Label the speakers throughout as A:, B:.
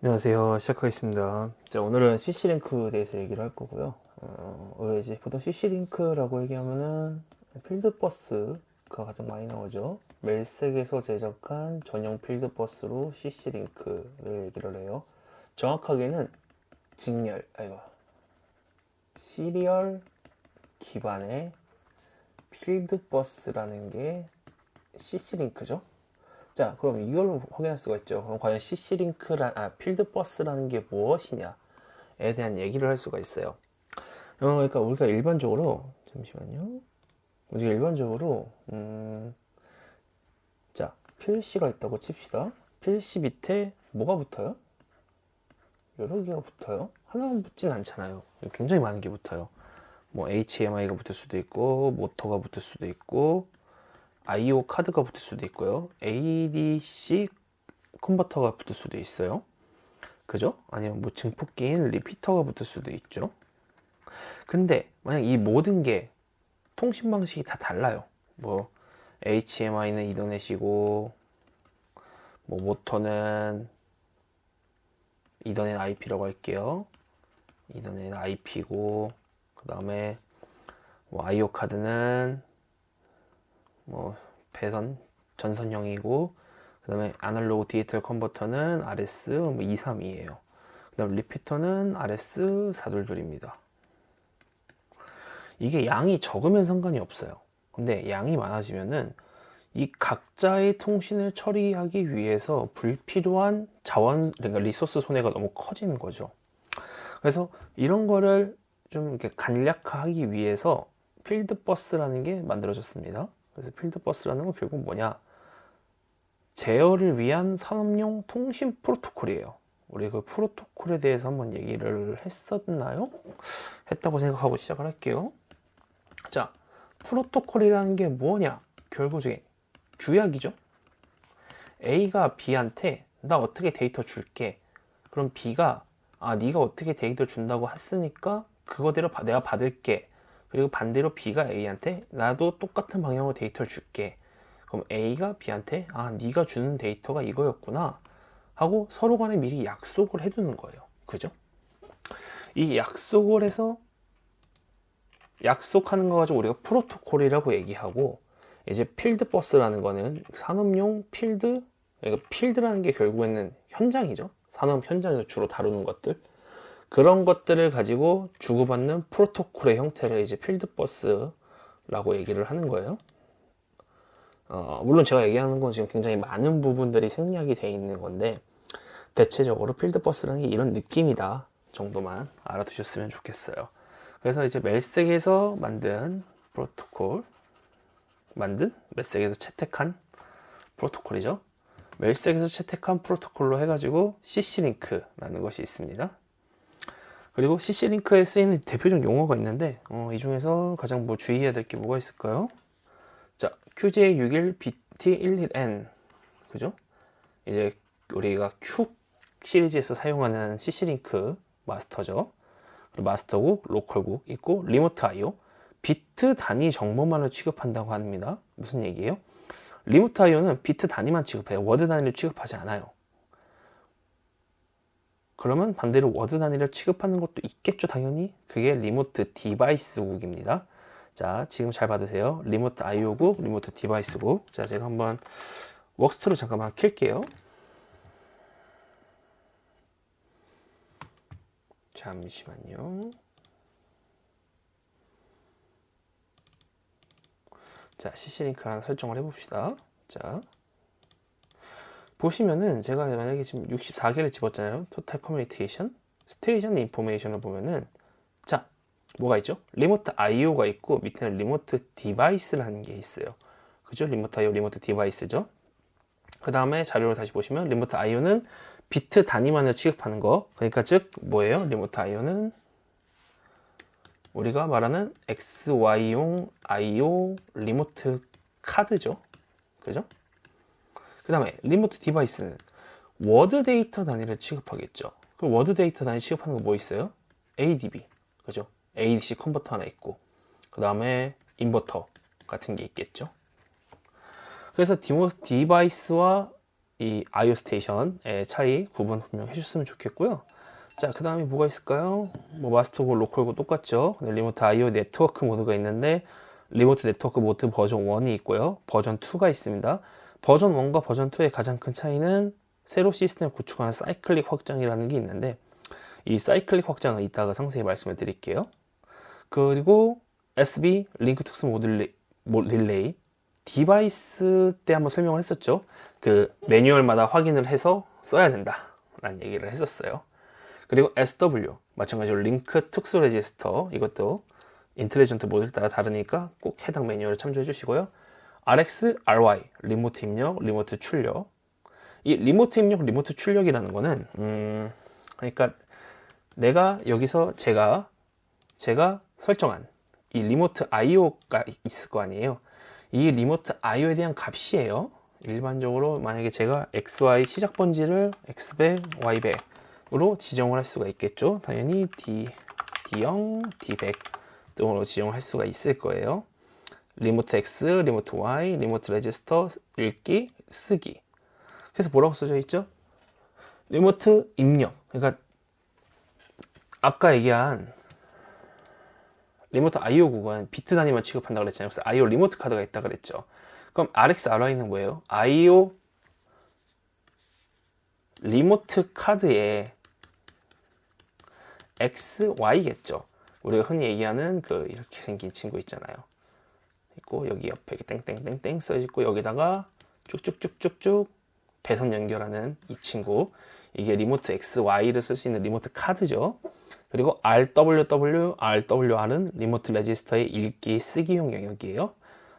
A: 안녕하세요. 시작하겠습니다. 자, 오늘은 CC링크에 대해서 얘기를 할 거고요. 우리 이제 보통 CC링크라고 얘기하면은 필드버스가 가장 많이 나오죠. 멜색에서 제작한 전용 필드버스로 CC링크를 얘기를 해요. 정확하게는 시리얼 기반의 필드버스라는 게 CC링크죠. 자, 그럼 이걸로 확인할 수가 있죠. 그럼 과연 필드버스라는 게 무엇이냐에 대한 얘기를 할 수가 있어요. 그러니까 우리가 일반적으로, 잠시만요. 우리가 일반적으로, 자, PLC가 있다고 칩시다. PLC 밑에 뭐가 붙어요? 여러 개가 붙어요. 하나만 붙진 않잖아요. 굉장히 많은 게 붙어요. 뭐 HMI가 붙을 수도 있고, 모터가 붙을 수도 있고, IO 카드가 붙을 수도 있고요. ADC 컨버터가 붙을 수도 있어요. 그죠? 아니면 뭐 증폭기인 리피터가 붙을 수도 있죠. 근데 만약 이 모든 게 통신 방식이 다 달라요. 뭐 HMI는 이더넷이고 뭐 모터는 이더넷 IP라고 할게요. 이더넷 IP고 그 다음에 뭐 IO 카드는 뭐 배선 전선형이고 그 다음에 아날로그 디지털 컨버터는 RS 뭐 232예요. 그 다음 리피터는 RS 422입니다. 이게 양이 적으면 상관이 없어요. 근데 양이 많아지면은 이 각자의 통신을 처리하기 위해서 불필요한 자원, 그러니까 리소스 손해가 너무 커지는 거죠. 그래서 이런 거를 좀 이렇게 간략화하기 위해서 필드버스라는 게 만들어졌습니다. 그래서 필드버스라는 건 결국 뭐냐? 제어를 위한 산업용 통신 프로토콜이에요. 우리 그 프로토콜에 대해서 한번 얘기를 했었나요? 했다고 생각하고 시작을 할게요. 자, 프로토콜이라는 게 뭐냐? 결국에 규약이죠. A가 B한테 나 어떻게 데이터 줄게. 그럼 B가 네가 어떻게 데이터 준다고 했으니까 그거대로 내가 받을게. 그리고 반대로 B가 A한테 나도 똑같은 방향으로 데이터를 줄게. 그럼 A가 B한테 네가 주는 데이터가 이거였구나 하고 서로 간에 미리 약속을 해두는 거예요. 그죠? 이 약속을 해서 약속하는 거 가지고 우리가 프로토콜이라고 얘기하고 이제 필드버스라는 거는 산업용 필드, 그러니까 필드라는 게 결국에는 현장이죠. 산업 현장에서 주로 다루는 것들. 그런 것들을 가지고 주고받는 프로토콜의 형태를 이제 필드버스라고 얘기를 하는 거예요. 물론 제가 얘기하는 건 지금 굉장히 많은 부분들이 생략이 돼 있는 건데 대체적으로 필드버스라는 게 이런 느낌이다 정도만 알아두셨으면 좋겠어요. 그래서 이제 멜색에서 멜색에서 채택한 프로토콜이죠. 멜색에서 채택한 프로토콜로 해가지고 CC링크라는 것이 있습니다. 그리고 CC링크에 쓰이는 대표적 용어가 있는데 이 중에서 가장 뭐 주의해야 될 게 뭐가 있을까요? 자, QJ61BT11N 그죠? 이제 우리가 Q 시리즈에서 사용하는 CC링크 마스터죠. 그리고 마스터국, 로컬국 있고 리모트 IO 비트 단위 정보만을 취급한다고 합니다. 무슨 얘기예요? 리모트 IO는 비트 단위만 취급해요. 워드 단위를 취급하지 않아요. 그러면 반대로 워드 단위를 취급하는 것도 있겠죠, 당연히. 그게 리모트 디바이스국입니다. 자, 지금 잘 받으세요. 리모트 IO국, 리모트 디바이스국. 자, 제가 한번 웍스토를 잠깐만 켤게요. 잠시만요. 자, CC링크 하나 설정을 해봅시다. 자, 보시면은 제가 만약에 지금 64개를 집었잖아요. 토탈 커뮤니케이션, 스테이션 인포메이션을 보면은 자, 뭐가 있죠? 리모트 IO가 있고 밑에는 리모트 디바이스라는 게 있어요. 그죠? 리모트 IO, 리모트 디바이스죠. 그 다음에 자료를 다시 보시면 리모트 IO는 비트 단위만을 취급하는 거. 그러니까 즉 뭐예요? 리모트 IO는 우리가 말하는 XY용 IO 리모트 카드죠. 그죠? 그 다음에 리모트 디바이스는 워드 데이터 단위를 취급하겠죠. 그럼 워드 데이터 단위 취급하는 거 뭐 있어요? ADB. 그죠? ADC 컨버터 하나 있고 그 다음에 인버터 같은 게 있겠죠. 그래서 디바이스와 이 IO 스테이션의 차이 구분 분명히 해줬으면 좋겠고요. 자, 그 다음에 뭐가 있을까요? 뭐 마스터고 로컬고 똑같죠. 리모트 IO 네트워크 모드가 있는데 리모트 네트워크 모드 버전 1이 있고요. 버전 2가 있습니다. 버전 1과 버전 2의 가장 큰 차이는 새로 시스템을 구축하는 사이클릭 확장이라는 게 있는데 이 사이클릭 확장은 이따가 상세히 말씀을 드릴게요. 그리고 SB 링크 특수 모드 릴레이 디바이스 때 한번 설명을 했었죠. 그 매뉴얼마다 확인을 해서 써야 된다 라는 얘기를 했었어요. 그리고 SW 마찬가지로 링크 특수 레지스터 이것도 인텔리전트 모드에 따라 다르니까 꼭 해당 매뉴얼을 참조해 주시고요. RX, RY 리모트 입력, 리모트 출력. 이 리모트 입력, 리모트 출력이라는 거는 그러니까 내가 여기서 제가 설정한 이 리모트 IO가 있을 거 아니에요. 이 리모트 IO에 대한 값이에요. 일반적으로 만약에 제가 XY 시작 번지를 X100, Y100으로 지정을 할 수가 있겠죠. 당연히 D0, D100 등으로 지정을 할 수가 있을 거예요. 리모트 X, 리모트 Y, 리모트 레지스터, 읽기, 쓰기. 그래서 뭐라고 써져 있죠? 리모트 입력. 그러니까 아까 얘기한 리모트 IO 구간 비트 단위만 취급한다고 그랬잖아요. 그래서 IO 리모트 카드가 있다 그랬죠. 그럼 RX, RY는 뭐예요? IO 리모트 카드에 X, Y겠죠. 우리가 흔히 얘기하는 그 이렇게 생긴 친구 있잖아요. 있고 여기 옆에 땡땡땡땡 써있고 여기다가 쭉쭉쭉쭉쭉 배선 연결하는 이 친구 이게 리모트 X, Y를 쓸 수 있는 리모트 카드죠. 그리고 RWR은 리모트 레지스터의 읽기, 쓰기용 영역이에요.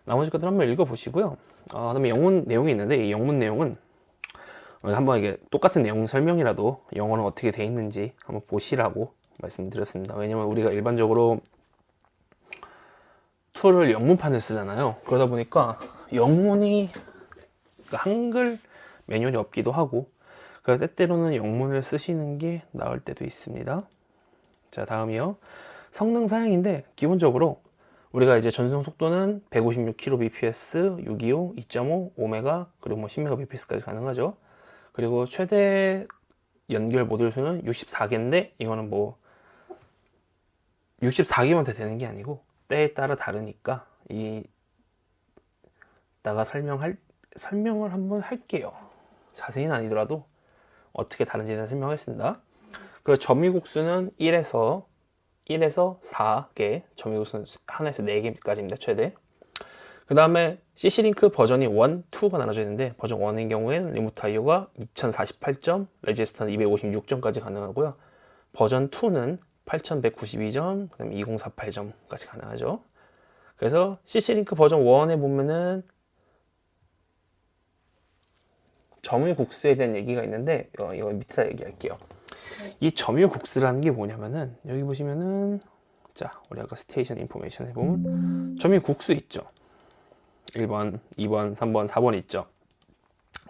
A: 나머지 것들 한번 읽어보시고요. 그다음에 영문 내용이 있는데 이 영문 내용은 한번 이게 똑같은 내용 설명이라도 영어는 어떻게 돼 있는지 한번 보시라고 말씀드렸습니다. 왜냐면 우리가 일반적으로 툴을 영문판을 쓰잖아요. 그러다 보니까 영문이 한글 매뉴얼이 없기도 하고 그래서 때때로는 영문을 쓰시는 게 나을 때도 있습니다. 자, 다음이요. 성능 사양인데 기본적으로 우리가 이제 전송 속도는 156kbps, 625, 2.5, 5메가 그리고 뭐 10mbps까지 가능하죠. 그리고 최대 연결 모듈 수는 64개인데 이거는 뭐 64개만 되는 게 아니고 때에 따라 다르니까 이따가 설명을 한번 할게요. 자세히는 아니더라도 어떻게 다른지는 설명하겠습니다. 그리고 점유국수는 1에서 4개, 점유국수는 하나에서 4개까지입니다. 최대. 그 다음에 CC링크 버전이 1, 2가 나눠져 있는데 버전 1인 경우에는 리모트 IO가 2048점, 레지스터는 256점까지 가능하고요. 버전 2는 8192점, 그 다음에 2048점까지 가능하죠. 그래서 CC링크 버전 1에 보면은 점유국수에 대한 얘기가 있는데 이거 밑에다 얘기할게요. 이 점유국수라는 게 뭐냐면은 여기 보시면은 자 우리 아까 스테이션 인포메이션에 보면 점유국수 있죠. 1번, 2번, 3번, 4번 있죠.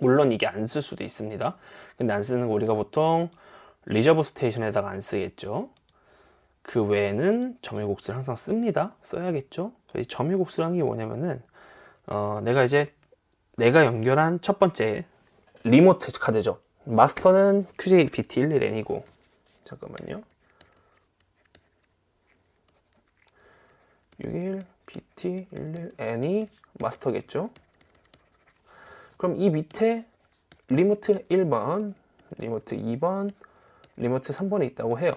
A: 물론 이게 안 쓸 수도 있습니다. 근데 안 쓰는 거 우리가 보통 리저브 스테이션에다가 안 쓰겠죠. 그 외에는 점유국수를 항상 씁니다. 써야겠죠. 이 점유국수라는 게 뭐냐면은 내가 연결한 첫 번째 리모트 카드죠. 마스터는 QJBT11N이고 잠깐만요. 61BT11N이 마스터겠죠. 그럼 이 밑에 리모트 1번, 리모트 2번, 리모트 3번에 있다고 해요.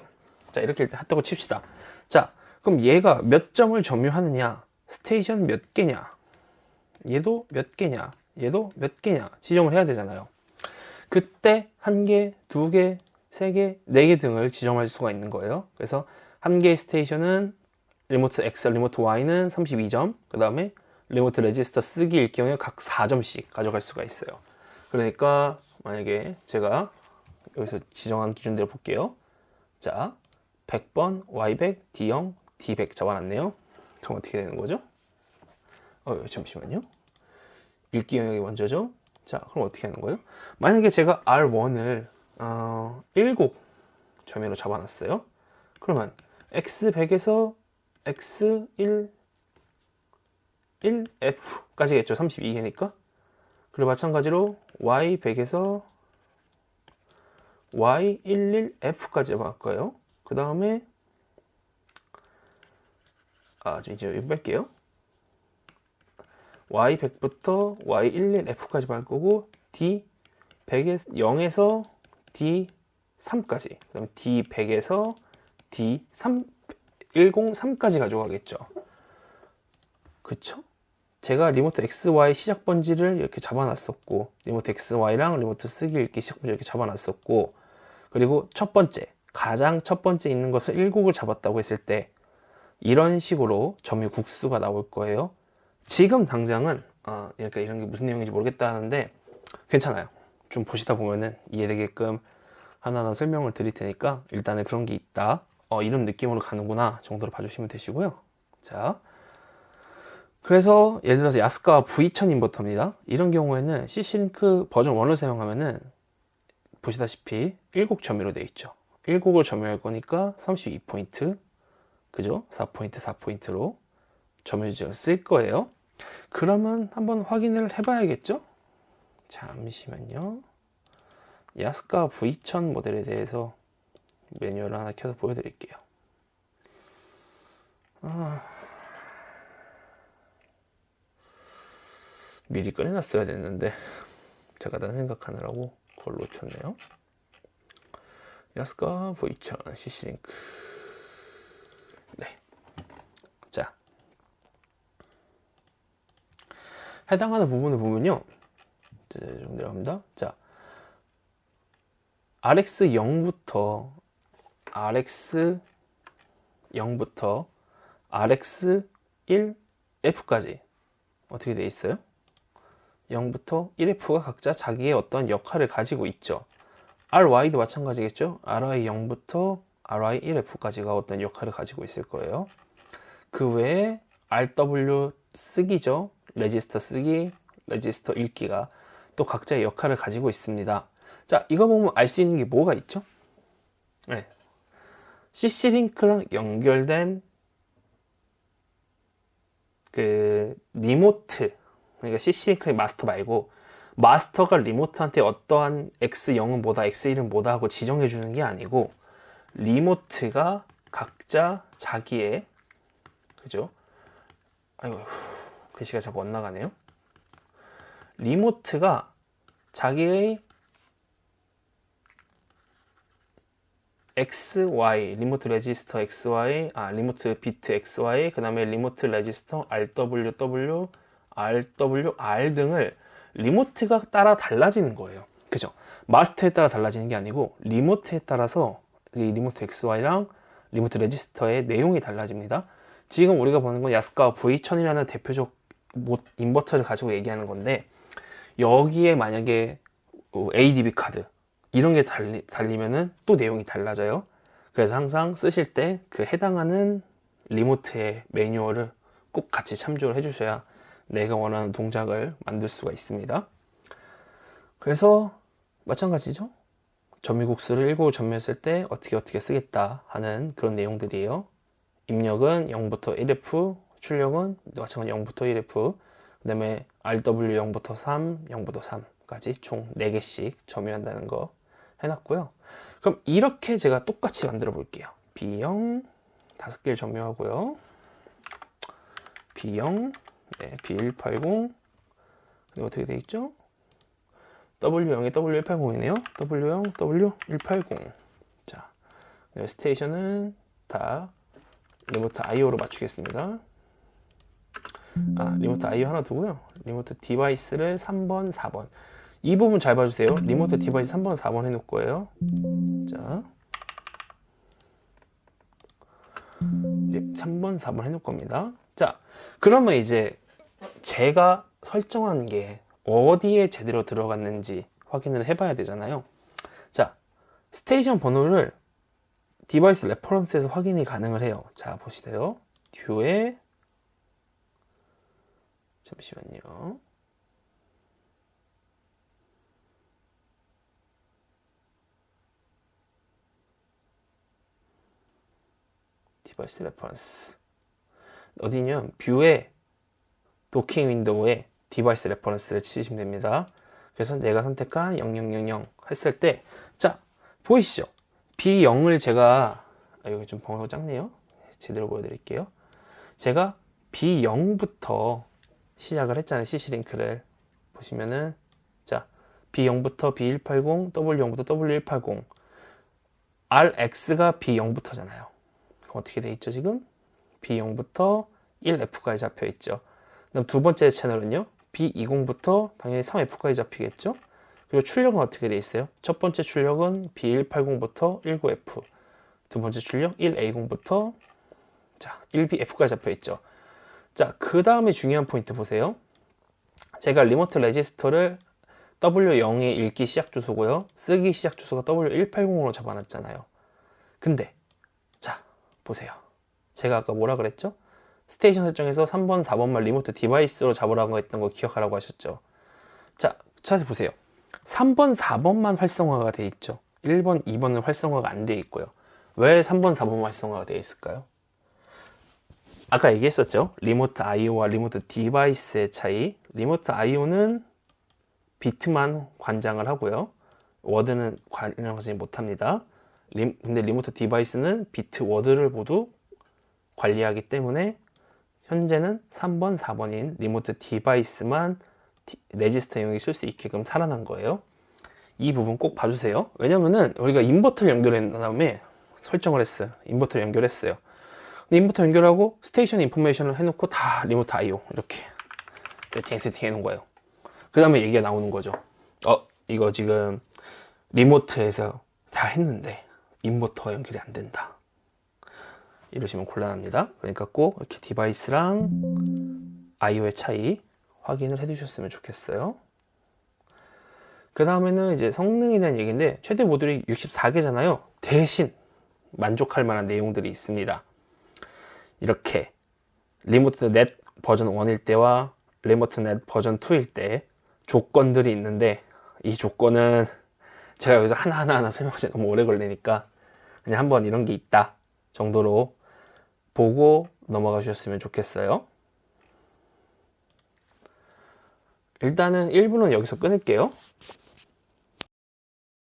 A: 자, 이렇게 일단 핫도그 칩시다. 자, 그럼 얘가 몇 점을 점유하느냐? 스테이션 몇 개냐? 얘도 몇 개냐? 얘도 몇 개냐? 지정을 해야 되잖아요. 그때 1개, 2개, 3개, 4개 등을 지정할 수가 있는 거예요. 그래서 한 개의 스테이션은 리모트 X, 리모트 Y는 32점, 그 다음에 리모트 레지스터 쓰기일 경우에 각 4점씩 가져갈 수가 있어요. 그러니까 만약에 제가 여기서 지정한 기준대로 볼게요. 자, 100번 Y100, D0, D100 잡아놨네요. 그럼 어떻게 되는 거죠? 잠시만요. 읽기 영역이 먼저죠. 자, 그럼 어떻게 하는 거예요? 만약에 제가 R1을 7 점유로 잡아놨어요. 그러면 X100에서 X1, 1F까지겠죠. 32개니까. 그리고 마찬가지로 Y100에서 Y11F까지 바꿔요. 그 다음에 이제 이거 뺄게요. Y100부터 Y11F까지 바꾸고 D100에서 0에서 D3까지, 그 다음에 D100에서 D103까지 가져가겠죠. 그쵸? 제가 리모트 XY 시작 번지를 이렇게 잡아놨었고, 리모트 XY랑 리모트 쓰기 읽기 시작 번지 이렇게 잡아놨었고, 그리고 가장 첫 번째 있는 것을 1곡을 잡았다고 했을 때 이런 식으로 점유 국수가 나올 거예요. 지금 당장은 그러니까 이런 게 무슨 내용인지 모르겠다 하는데 괜찮아요. 좀 보시다 보면은 이해되게끔 하나하나 설명을 드릴 테니까 일단은 그런 게 있다. 이런 느낌으로 가는구나 정도로 봐주시면 되시고요. 자, 그래서 예를 들어서 야스카 V1000 인버터입니다. 이런 경우에는 CC링크 버전 1을 사용하면은 보시다시피 1곡 점유로 되어 있죠. 1곡을 점유할 거니까 32포인트, 그죠? 4포인트, 4포인트로 점유지를 쓸 거예요. 그러면 한번 확인을 해봐야겠죠? 잠시만요. 야스카 V1000 모델에 대해서 매뉴얼을 하나 켜서 보여드릴게요. 미리 꺼내놨어야 됐는데 제가 딴 생각하느라고 그걸 놓쳤네요. 야스카 V1000 CC링크. 네. 자, 해당하는 부분을 보면요. 좀 내려갑니다. 자, RX0부터 RX1F까지 어떻게 되어 있어요? 0부터 1F가 각자 자기의 어떤 역할을 가지고 있죠. RY도 마찬가지겠죠. RY0부터 RY1F까지가 어떤 역할을 가지고 있을 거예요. 그 외에 RW 쓰기죠. 레지스터 쓰기, 레지스터 읽기가 또 각자의 역할을 가지고 있습니다. 자, 이거 보면 알 수 있는 게 뭐가 있죠? 네. CC링크랑 연결된 그 리모트, 그러니까 CC링크의 마스터 말고 마스터가 리모트한테 어떠한 X0은 뭐다, X1은 뭐다 하고 지정해 주는 게 아니고 리모트가 각자 자기의, 그죠? 아이고, 글씨가 자꾸 엇나가네요. 리모트가 자기의 XY, 리모트 레지스터 XY, 리모트 비트 XY, 그 다음에 리모트 레지스터 RWW, RWR 등을 리모트가 따라 달라지는 거예요. 그죠? 마스터에 따라 달라지는 게 아니고 리모트에 따라서 이 리모트 XY랑 리모트 레지스터의 내용이 달라집니다. 지금 우리가 보는 건 야스카 V1000이라는 대표적 인버터를 가지고 얘기하는 건데, 여기에 만약에 ADB 카드 이런 게 달리면은 또 내용이 달라져요. 그래서 항상 쓰실 때 그 해당하는 리모트의 매뉴얼을 꼭 같이 참조를 해주셔야 내가 원하는 동작을 만들 수가 있습니다. 그래서 마찬가지죠. 점유국수를 1곡을 점유했을 때 어떻게 쓰겠다 하는 그런 내용들이에요. 입력은 0부터 1F, 출력은 마찬가지 0부터 1F, 그 다음에 RW 0부터 3, 0부터 3까지 총 4개씩 점유한다는 거 해놨고요. 그럼 이렇게 제가 똑같이 만들어 볼게요. B0 5개를 점유하고요. B0, 네, B180, 그리고 어떻게 되어 있죠? W0에 W180이네요. W0, W180. 자, 스테이션은 다 리모트 IO로 맞추겠습니다. 리모트 IO 하나 두고요. 리모트 디바이스를 3번, 4번. 이 부분 잘 봐주세요. 리모트 디바이스 3번, 4번 해놓을 거예요. 자, 3번, 4번 해놓을 겁니다. 자, 그러면 이제 제가 설정한 게 어디에 제대로 들어갔는지 확인을 해봐야 되잖아요. 자, 스테이션 번호를 디바이스 레퍼런스에서 확인이 가능을 해요. 자, 보시세요. 뷰에 잠시만요. 디바이스 레퍼런스 어디냐? 뷰에 도킹 윈도우에 디바이스 레퍼런스를 치시면 됩니다. 그래서 내가 선택한 0000 했을 때, 자, 보이시죠? B0을 제가, 여기 좀 번호가 작네요. 제대로 보여드릴게요. 제가 B0부터 시작을 했잖아요. CC링크를. 보시면은, 자, B0부터 B180, W0부터 W180, RX가 B0부터잖아요. 그럼 어떻게 돼 있죠, 지금? B0부터 1F까지 잡혀 있죠. 그다음 두 번째 채널은요, B20부터 당연히 3F까지 잡히겠죠. 그리고 출력은 어떻게 돼 있어요? 첫 번째 출력은 B180부터 19F, 두 번째 출력 1A0부터 자 1BF까지 잡혀 있죠. 자, 그 다음에 중요한 포인트 보세요. 제가 리모트 레지스터를 W0의 읽기 시작 주소고요, 쓰기 시작 주소가 W180으로 잡아놨잖아요. 근데 자 보세요. 제가 아까 뭐라 그랬죠? 스테이션 설정에서 3번, 4번만 리모트 디바이스로 잡으라고 했던 거 기억하라고 하셨죠? 자, 자세히 보세요. 3번, 4번만 활성화가 돼 있죠. 1번, 2번은 활성화가 안 돼 있고요. 왜 3번, 4번만 활성화가 돼 있을까요? 아까 얘기했었죠. 리모트 IO와 리모트 디바이스의 차이. 리모트 IO는 비트만 관장을 하고요. 워드는 관장하지 못합니다. 근데 리모트 디바이스는 비트, 워드를 모두 관리하기 때문에 현재는 3번, 4번인 리모트 디바이스만 레지스터용이 쓸 수 있게끔 살아난 거예요. 이 부분 꼭 봐주세요. 왜냐면은 우리가 인버터를 연결한 다음에 설정을 했어요. 인버터를 연결했어요. 근데 인버터 연결하고 스테이션 인포메이션을 해놓고 다 리모트 IO 이렇게 세팅 해놓은 거예요. 그 다음에 얘기가 나오는 거죠. 이거 지금 리모트에서 다 했는데 인버터가 연결이 안 된다. 이러시면 곤란합니다. 그러니까 꼭 이렇게 디바이스랑 IO의 차이 확인을 해두셨으면 좋겠어요. 그 다음에는 이제 성능에 대한 얘기인데, 최대 모듈이 64개잖아요. 대신 만족할 만한 내용들이 있습니다. 이렇게 리모트 넷 버전 1일 때와 리모트 넷 버전 2일 때 조건들이 있는데, 이 조건은 제가 여기서 하나하나 설명하기 너무 오래 걸리니까 그냥 한번 이런 게 있다 정도로 보고 넘어가 주셨으면 좋겠어요. 일단은 1부는 여기서 끊을게요.